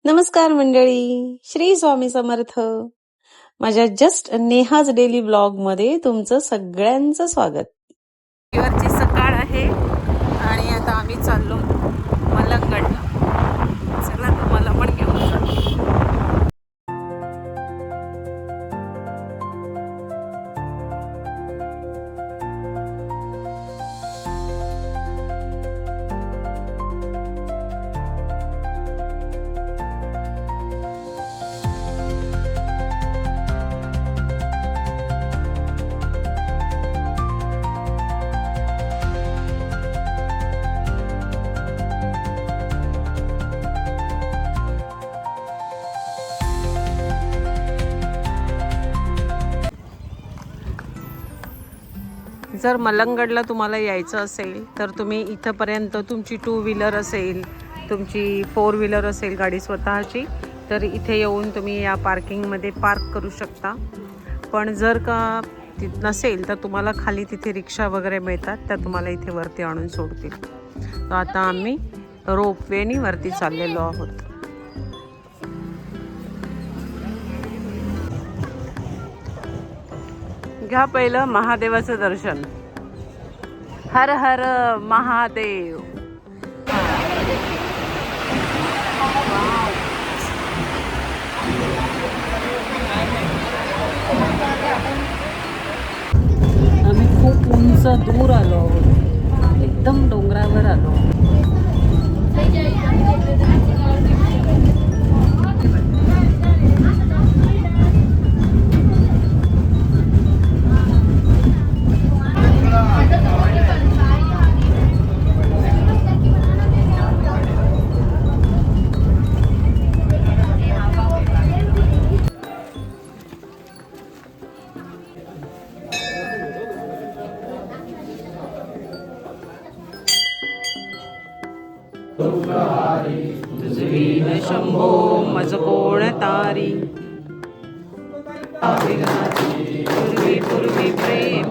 नमस्कार मंडळी, श्री स्वामी समर्थ. माझ्या जस्ट नेहाज डेली ब्लॉग मध्ये तुमचं सगळ्यांचं स्वागत. रविवारची सकाळ आहे आणि आता आम्ही चाललो मलंगडला. चला तुम्हाला पण घेऊन जातो. जर मलंगडला तुम्हाला यायचं असेल तर तुम्ही इथंपर्यंत तुमची 2 व्हीलर असेल, तुमची 4 व्हीलर असेल गाडी स्वतःची, तर इथे येऊन तुम्ही या पार्किंगमध्ये पार्क करू शकता. पण जर का नसेल तर तुम्हाला खाली तिथे रिक्षा वगैरे मिळतात, त्या तुम्हाला इथे वरती आणून सोडतील. तर आता आम्ही रोपवेनी वरती चाललेलो आहोत. घ्या पहिलं महादेवाचं दर्शन. हर हर महादेव. आम्ही खूप उंच दूर आलो आहोत, एकदम डोंगरावर आलो. तुझवीन शंभो मज कोण तारी, पूर्वी पूर्वी प्रेम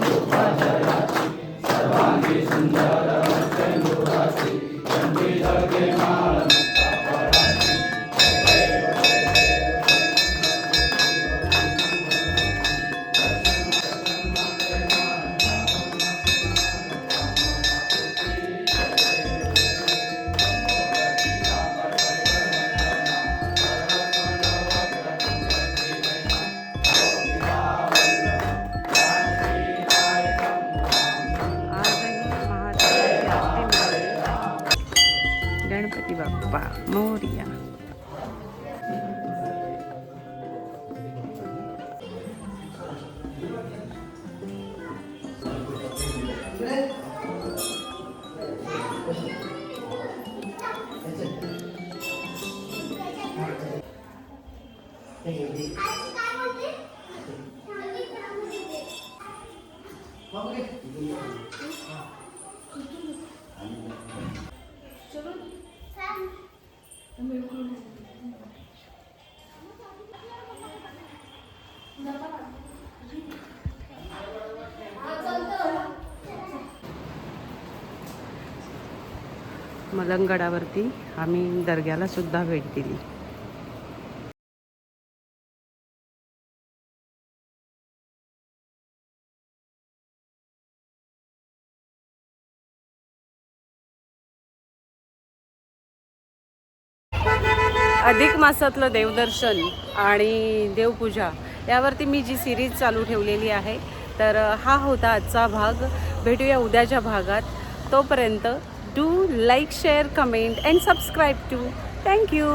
गणपती बाप्पा मोरया. मलंगडावरती आम्ही दर्ग्याला सुद्धा भेट दिली. अधिक मासातलं देवदर्शन आणि देवपूजा यावरती मी जी सिरीज चालू ठेवलेली आहे, तर हा होता आजचा भाग. भेटूया उद्याच्या भागात. तोपर्यंत do like, share, comment and subscribe to. Thank you.